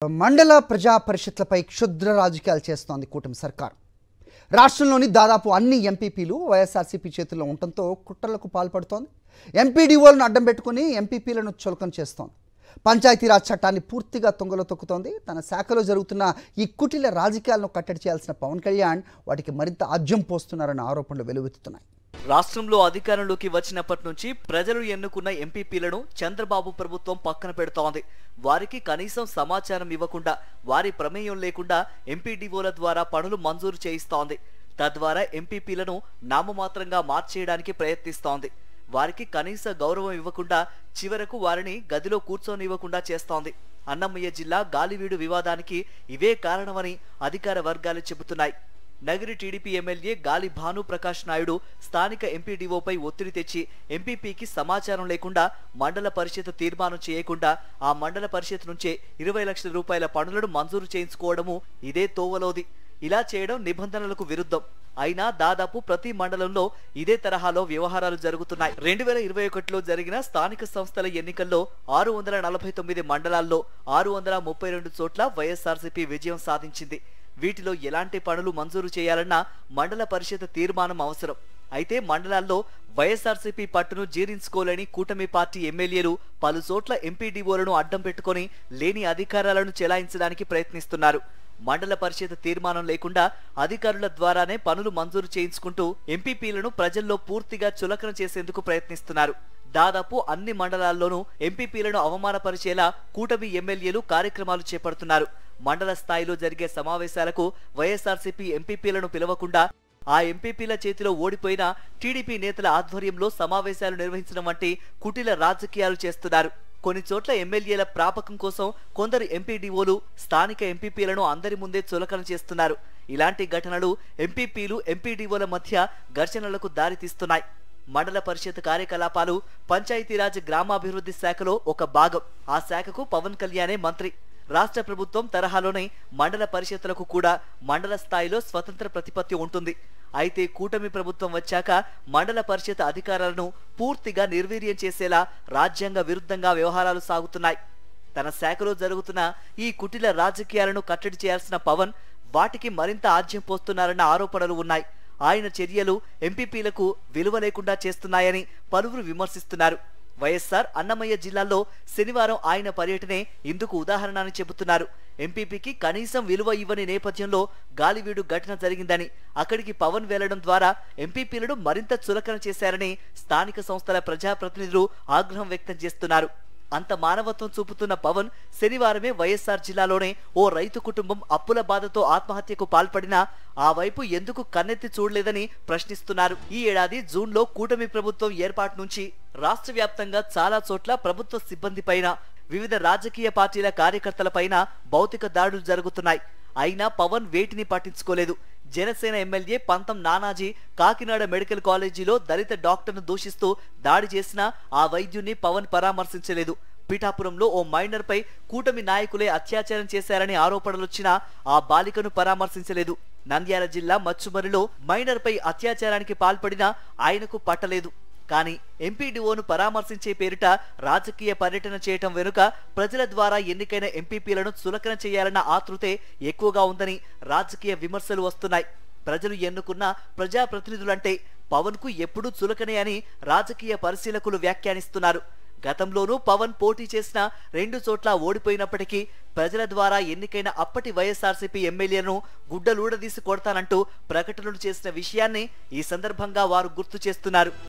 మండల ప్రజా పరిషత్లపై క్షుద్ర రాజకీయాలు చేస్తోంది కూటమి సర్కార్. రాష్ట్రంలోని దాదాపు అన్ని ఎంపీపీలు వైఎస్ఆర్సీపీ చేతుల్లో ఉండటంతో కుట్రలకు పాల్పడుతోంది. ఎంపీడీఓలను అడ్డం పెట్టుకుని ఎంపీపీలను చులకన చేస్తోంది. పంచాయతీరాజ్ చట్టాన్ని పూర్తిగా తుంగలో తొక్కుతోంది. తన శాఖలో జరుగుతున్న ఈ కుటిల రాజకీయాలను కట్టడి చేయాల్సిన పవన్ కళ్యాణ్ వాటికి మరింత ఆజ్యం పోస్తున్నారన్న ఆరోపణలు వెలువెత్తుతున్నాయి. రాష్ట్రంలో అధికారంలోకి వచ్చినప్పటి నుంచి ప్రజలు ఎన్నుకున్న ఎంపీపీలను చంద్రబాబు ప్రభుత్వం పక్కన పెడుతోంది. వారికి కనీసం సమాచారం ఇవ్వకుండా, వారి ప్రమేయం లేకుండా ఎంపీడీఓల ద్వారా పనులు మంజూరు చేయిస్తోంది. తద్వారా ఎంపీపీలను నామమాత్రంగా మార్చేయడానికి ప్రయత్నిస్తోంది. వారికి కనీస గౌరవం ఇవ్వకుండా, చివరకు వారిని గదిలో కూర్చోనివ్వకుండా చేస్తోంది. అన్నమయ్య జిల్లా గాలివీడు వివాదానికి ఇవే కారణమని అధికార వర్గాలు చెబుతున్నాయి. నగరి టీడీపీ ఎమ్మెల్యే గాలి భాను ప్రకాష్ నాయుడు స్థానిక ఎంపీడీఓపై ఒత్తిడి తెచ్చి ఎంపీపీకి సమాచారం లేకుండా, మండల పరిషత్ తీర్మానం చేయకుండా ఆ మండల పరిషత్ నుంచే 20 లక్షల రూపాయల పనులను మంజూరు చేయించుకోవడము ఇదే తోవలోది. ఇలా చేయడం నిబంధనలకు విరుద్ధం. అయినా దాదాపు ప్రతి మండలంలో ఇదే తరహాలో వ్యవహారాలు జరుగుతున్నాయి. 2021లో జరిగిన స్థానిక సంస్థల ఎన్నికల్లో 649 మండలాల్లో 632 చోట్ల వైఎస్ఆర్సీపీ విజయం సాధించింది. వీటిలో ఎలాంటి పనులు మంజూరు చేయాలన్నా మండల పరిషత్ తీర్మానం అవసరం. అయితే మండలాల్లో వైఎస్ఆర్సీపీ పట్టును జీర్ణించుకోలేని కూటమి పార్టీ ఎమ్మెల్యేలు పలు చోట్ల ఎంపీడీఓలను అడ్డం పెట్టుకుని లేని అధికారాలను చెలాయించడానికి ప్రయత్నిస్తున్నారు. మండల పరిషత్ తీర్మానం లేకుండా అధికారుల ద్వారానే పనులు మంజూరు చేయించుకుంటూ ఎంపీపీలను ప్రజల్లో పూర్తిగా చులకన చేసేందుకు ప్రయత్నిస్తున్నారు. దాదాపు అన్ని మండలాల్లోనూ ఎంపీపీలను అవమానపరిచేలా కూటమి ఎమ్మెల్యేలు కార్యక్రమాలు చేపడుతున్నారు. మండల స్థాయిలో జరిగే సమావేశాలకు వైఎస్ఆర్సీపీ ఎంపీపీలను పిలవకుండా ఆ ఎంపీపీల చేతిలో ఓడిపోయిన టీడీపీ నేతల ఆధ్వర్యంలో సమావేశాలు నిర్వహించడం వంటి కుటిల రాజకీయాలు చేస్తున్నారు. కొన్ని చోట్ల ఎమ్మెల్యేల ప్రాపకం కోసం కొందరు ఎంపీడీఓలు స్థానిక ఎంపీపీలను అందరి ముందే చులకన చేస్తున్నారు. ఇలాంటి ఘటనలు ఎంపీపీలు ఎంపీడీఓల మధ్య ఘర్షణలకు దారితీస్తున్నాయి. మండల పరిషత్ కార్యకలాపాలు పంచాయతీరాజ్ గ్రామాభివృద్ధి శాఖలో ఒక భాగం. ఆ శాఖకు పవన్ కళ్యాణే మంత్రి. రాష్ట్ర ప్రభుత్వం తరహాలోనే మండల పరిషత్లకు కూడా మండల స్థాయిలో స్వతంత్ర ప్రతిపత్తి ఉంటుంది. అయితే కూటమి ప్రభుత్వం వచ్చాక మండల పరిషత్ అధికారాలను పూర్తిగా నిర్వీర్యం చేసేలా రాజ్యాంగ విరుద్ధంగా వ్యవహారాలు సాగుతున్నాయి. తన శాఖలో జరుగుతున్న ఈ కుటిల రాజకీయాలను కట్టడి చేయాల్సిన పవన్ వాటికి మరింత ఆజ్యం పోస్తున్నారన్న ఆరోపణలు ఉన్నాయి. ఆయన చర్యలు ఎంపీపీలకు విలువ లేకుండా చేస్తున్నాయని పలువురు విమర్శిస్తున్నారు. వైఎస్ఆర్ అన్నమయ్య జిల్లాలో శనివారం ఆయన పర్యటనే ఇందుకు ఉదాహరణ అని చెబుతున్నారు. ఎంపీపీకి కనీసం విలువ ఇవ్వని నేపథ్యంలో గాలివీడు ఘటన జరిగిందని, అక్కడికి పవన్ వెళ్లడం ద్వారా ఎంపీపీలను మరింత చులకన చేశారని స్థానిక సంస్థల ప్రజాప్రతినిధులు ఆగ్రహం వ్యక్తం చేస్తున్నారు. అంత మానవత్వం చూపుతున్న పవన్ శనివారమే వైఎస్ఆర్ జిల్లాలోనే ఓ రైతు కుటుంబం అప్పుల బాధతో ఆత్మహత్యకు పాల్పడినా ఆ వైపు ఎందుకు కన్నెత్తి చూడలేదని ప్రశ్నిస్తున్నారు. ఈ ఏడాది జూన్లో కూటమి ప్రభుత్వం ఏర్పాటు నుంచి రాష్ట్ర వ్యాప్తంగా చాలా చోట్ల ప్రభుత్వ సిబ్బంది పైన, వివిధ రాజకీయ పార్టీల కార్యకర్తల పైన భౌతిక దాడులు జరుగుతున్నాయి. అయినా పవన్ వేటిని పట్టించుకోలేదు. జనసేన ఎమ్మెల్యే పంతం నానాజీ కాకినాడ మెడికల్ కాలేజీలో దళిత డాక్టర్ను దూషిస్తూ దాడి చేసినా ఆ వైద్యున్ని పవన్ పరామర్శించలేదు. పిఠాపురంలో ఓ మైనర్పై కూటమి నాయకులే అత్యాచారం చేశారని ఆరోపణలొచ్చినా ఆ బాలికను పరామర్శించలేదు. నంద్యాల జిల్లా మచ్చుమరిలో మైనర్పై అత్యాచారానికి పాల్పడినా ఆయనకు పట్టలేదు. కానీ ఎంపీడీఓను పరామర్శించే పేరిట రాజకీయ పర్యటన చేయటం వెనుక ప్రజల ద్వారా ఎన్నికైన ఎంపీపీలను చులకన చేయాలన్న ఆతృతే ఎక్కువగా ఉందని రాజకీయ విమర్శలు వస్తున్నాయి. ప్రజలు ఎన్నుకున్న ప్రజాప్రతినిధులంటే పవన్ కు ఎప్పుడూ చులకనే అని రాజకీయ పరిశీలకులు వ్యాఖ్యానిస్తున్నారు. గతంలోనూ పవన్ పోటీ చేసిన 2 చోట్ల ఓడిపోయినప్పటికీ ప్రజల ద్వారా ఎన్నికైన అప్పటి వైఎస్ఆర్సీపీ ఎమ్మెల్యేలను గుడ్డలూడదీసి కొడతానంటూ ప్రకటనలు చేసిన విషయాన్ని ఈ సందర్భంగా వారు గుర్తు చేస్తున్నారు.